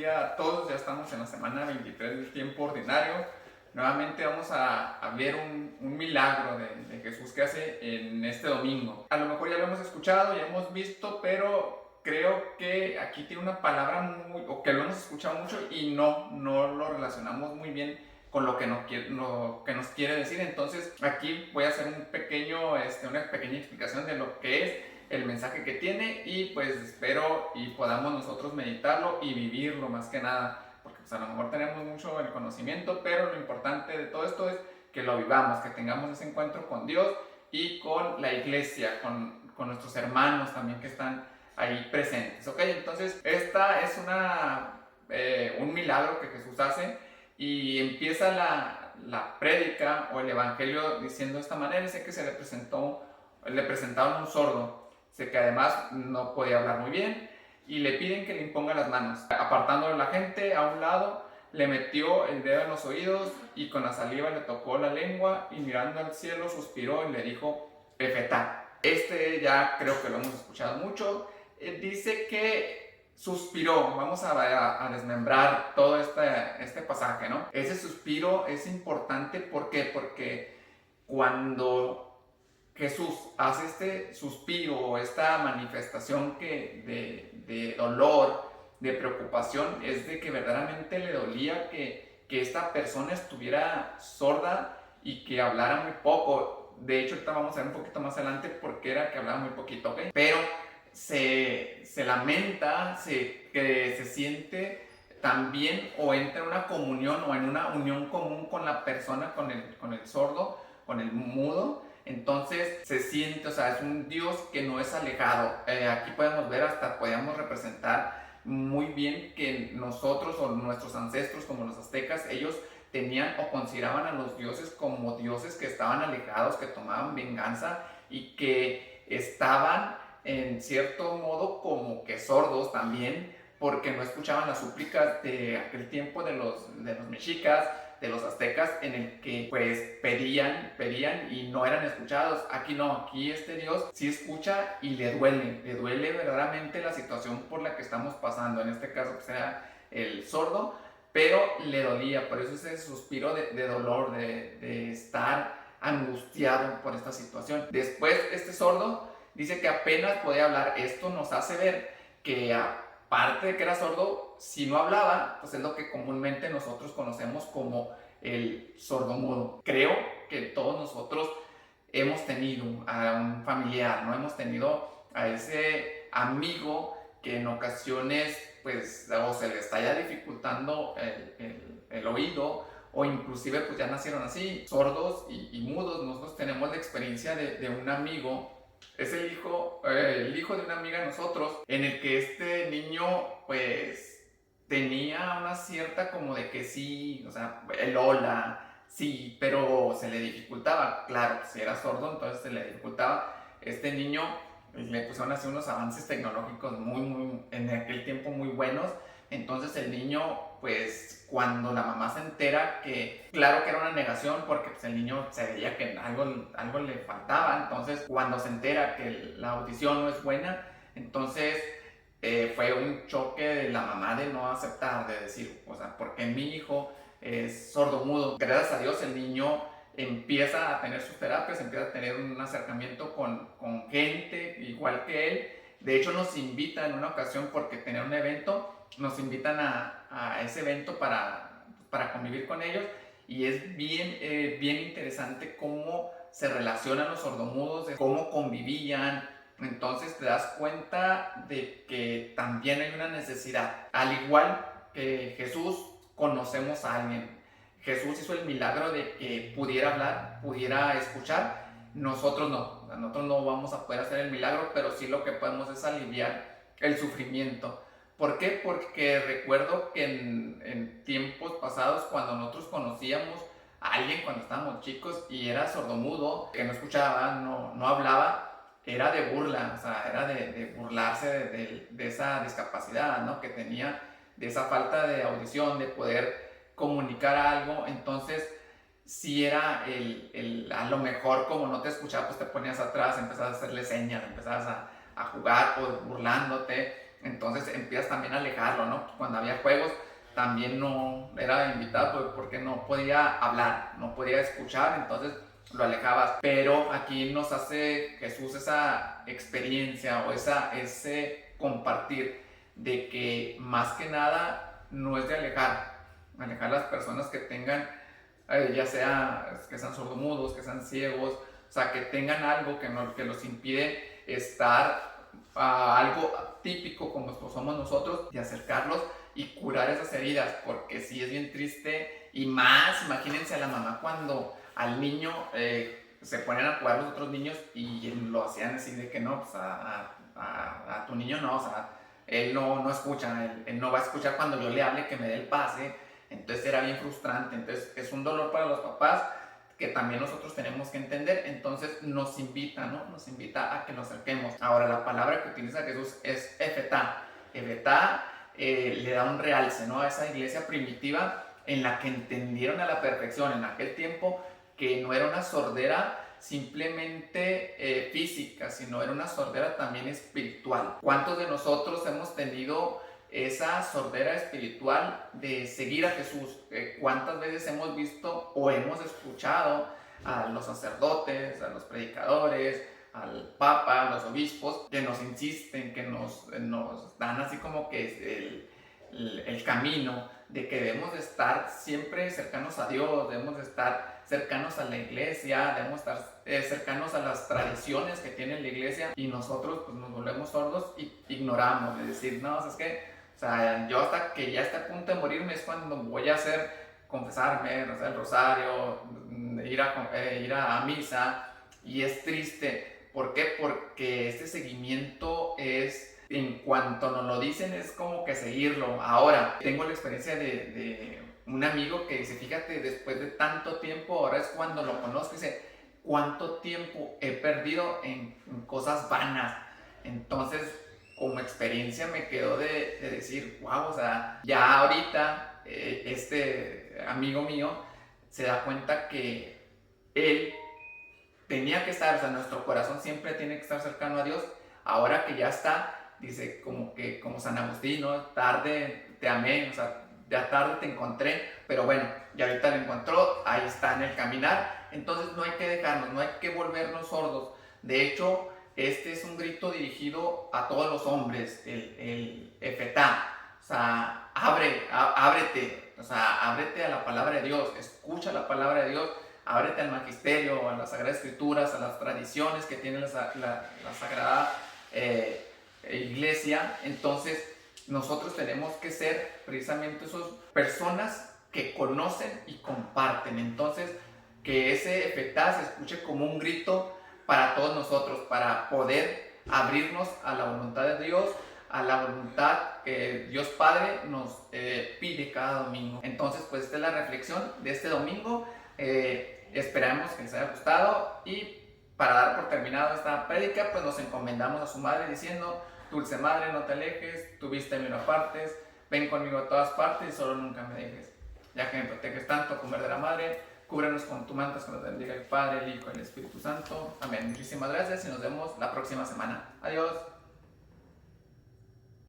día a todos. Ya estamos en la semana 23 del tiempo ordinario. Nuevamente vamos a ver un milagro de Jesús que hace en este domingo. A lo mejor ya lo hemos escuchado, ya hemos visto, pero creo que aquí tiene una palabra o que lo hemos escuchado mucho y no lo relacionamos muy bien con lo que nos quiere decir. Entonces aquí voy a hacer una pequeña explicación de lo que es el mensaje que tiene, y pues espero y podamos nosotros meditarlo y vivirlo más que nada, porque pues a lo mejor tenemos mucho el conocimiento, pero lo importante de todo esto es que lo vivamos, que tengamos ese encuentro con Dios y con la iglesia, con nuestros hermanos también que están ahí presentes. Ok, entonces esta es un milagro que Jesús hace, y empieza la prédica o el evangelio diciendo de esta manera. Dice que le presentaron un sordo, sé que además no podía hablar muy bien, y le piden que le imponga las manos. Apartándolo la gente a un lado, le metió el dedo en los oídos y con la saliva le tocó la lengua, y mirando al cielo suspiró y le dijo: Efetá. Ya creo que lo hemos escuchado mucho. Dice que suspiró. Vamos a desmembrar todo este pasaje, ¿no? Ese suspiro es importante. ¿Por qué? Porque cuando Jesús hace este suspiro, esta manifestación de dolor, de preocupación, es de que verdaderamente le dolía que esta persona estuviera sorda y que hablara muy poco. De hecho, ahorita vamos a ver un poquito más adelante por qué era que hablaba muy poquito, ¿ok? Pero se lamenta, que se siente también, o entra en una comunión o en una unión común con la persona, con el sordo, con el mudo. Entonces se siente, o sea, es un Dios que no es alejado. Aquí podemos ver, hasta podemos representar muy bien que nosotros o nuestros ancestros, como los aztecas, ellos tenían o consideraban a los dioses como dioses que estaban alejados, que tomaban venganza y que estaban en cierto modo como que sordos también, porque no escuchaban las súplicas de aquel tiempo de los mexicas, de los aztecas, en el que pues pedían y no eran escuchados. Aquí no, aquí este Dios sí escucha y le duele verdaderamente la situación por la que estamos pasando. En este caso pues era el sordo, pero le dolía, por eso ese suspiro de dolor, de estar angustiado por esta situación. Después este sordo dice que apenas podía hablar. Esto nos hace ver que aparte de que era sordo, si no hablaba, pues es lo que comúnmente nosotros conocemos como el sordomudo. Creo que todos nosotros hemos tenido a un familiar, ¿no? Hemos tenido a ese amigo que en ocasiones pues o se le está ya dificultando el oído, o inclusive pues ya nacieron así, sordos y mudos. Nosotros tenemos la experiencia de un amigo. Es el hijo de una amiga de nosotros, en el que este niño pues tenía una cierta como de que sí, o sea, el hola, sí, pero se le dificultaba. Claro, si era sordo, entonces se le dificultaba. Este niño le pusieron así unos avances tecnológicos en aquel tiempo muy buenos. Entonces el niño, pues cuando la mamá se entera, que claro que era una negación, porque pues el niño se veía que algo le faltaba. Entonces cuando se entera que la audición no es buena, entonces fue un choque de la mamá de no aceptar, de decir, o sea, ¿por qué mi hijo es sordomudo? Gracias a Dios el niño empieza a tener sus terapias, empieza a tener un acercamiento con gente igual que él. De hecho nos invitan en una ocasión, porque tenía un evento, nos invitan a ese evento para convivir con ellos, y es bien interesante cómo se relacionan los sordomudos, cómo convivían. Entonces te das cuenta de que también hay una necesidad. Al igual que Jesús, conocemos a alguien. Jesús hizo el milagro de que pudiera hablar, pudiera escuchar. Nosotros no. Nosotros no vamos a poder hacer el milagro, pero sí lo que podemos es aliviar el sufrimiento. ¿Por qué? Porque recuerdo que en tiempos pasados, cuando nosotros conocíamos a alguien cuando estábamos chicos y era sordomudo, que no escuchaba, no hablaba, era de burla, o sea, era de burlarse de esa discapacidad, ¿no?, que tenía, de esa falta de audición, de poder comunicar algo. Entonces si era a lo mejor, como no te escuchaba, pues te ponías atrás, empezabas a hacerle señas, empezabas a jugar pues burlándote. entonces empiezas también a alejarlo, ¿no? Cuando había juegos también no era invitado porque no podía hablar, no podía escuchar, entonces lo alejabas. Pero aquí nos hace Jesús esa experiencia o ese compartir de que más que nada no es de alejar las personas que tengan, ya sea que sean sordomudos, que sean ciegos, o sea, que tengan algo que los impide estar a algo típico como somos nosotros, y acercarlos y curar esas heridas, porque sí es bien triste. Y más, imagínense a la mamá cuando al niño se ponen a jugar los otros niños y lo hacían así de que no, pues a tu niño no, o sea, él no escucha, él no va a escuchar cuando yo le hable que me dé el pase. Entonces era bien frustrante. Entonces es un dolor para los papás que también nosotros tenemos que entender. Entonces nos invita, ¿no? Nos invita a que nos acerquemos. Ahora, la palabra que utiliza Jesús es efetá. Efetá le da un realce, ¿no? A esa iglesia primitiva en la que entendieron a la perfección en aquel tiempo que no era una sordera simplemente física, sino era una sordera también espiritual. ¿Cuántos de nosotros hemos tenido esa sordera espiritual de seguir a Jesús? ¿Cuántas veces hemos visto o hemos escuchado a los sacerdotes, a los predicadores, al Papa, a los obispos, que nos insisten, que nos dan así como que el camino de que debemos de estar siempre cercanos a Dios, debemos de estar cercanos a la iglesia, debemos estar cercanos a las tradiciones que tiene la iglesia, y nosotros pues nos volvemos sordos y ignoramos, de decir, no, es que, o sea, yo hasta que ya esté a punto de morirme es cuando voy a confesarme, o sea, el rosario, ir a misa. Y es triste. ¿Por qué? Porque este seguimiento es, en cuanto nos lo dicen, es como que seguirlo. Ahora, tengo la experiencia de un amigo que dice, fíjate, después de tanto tiempo, ahora es cuando lo conozco, dice, ¿cuánto tiempo he perdido en cosas vanas? Entonces, como experiencia me quedó de decir, wow, o sea, ya ahorita este amigo mío se da cuenta que él tenía que estar, o sea, nuestro corazón siempre tiene que estar cercano a Dios. Ahora que ya está, dice como San Agustín, ¿no? Tarde te amé, o sea, ya tarde te encontré, pero bueno, ya ahorita lo encontró, ahí está en el caminar. Entonces no hay que dejarnos, no hay que volvernos sordos. De hecho, este es un grito dirigido a todos los hombres, el efetá, o sea, ábrete, o sea, ábrete a la palabra de Dios, escucha la palabra de Dios, ábrete al magisterio, a las sagradas escrituras, a las tradiciones que tiene la sagrada iglesia. Entonces nosotros tenemos que ser precisamente esas personas que conocen y comparten. Entonces que ese efetá se escuche como un grito para todos nosotros, para poder abrirnos a la voluntad de Dios, a la voluntad que Dios Padre nos pide cada domingo. Entonces pues esta es la reflexión de este domingo. Esperamos que les haya gustado, y para dar por terminado esta prédica, pues nos encomendamos a su madre diciendo: Dulce Madre, no te alejes, tu vista en mí no apartes, ven conmigo a todas partes y solo nunca me dejes. Ya que me proteges tanto como verdadera Madre, cúbrenos con tu manto, que nos bendiga el Padre, el Hijo y el Espíritu Santo. Amén. Muchísimas gracias y nos vemos la próxima semana. Adiós.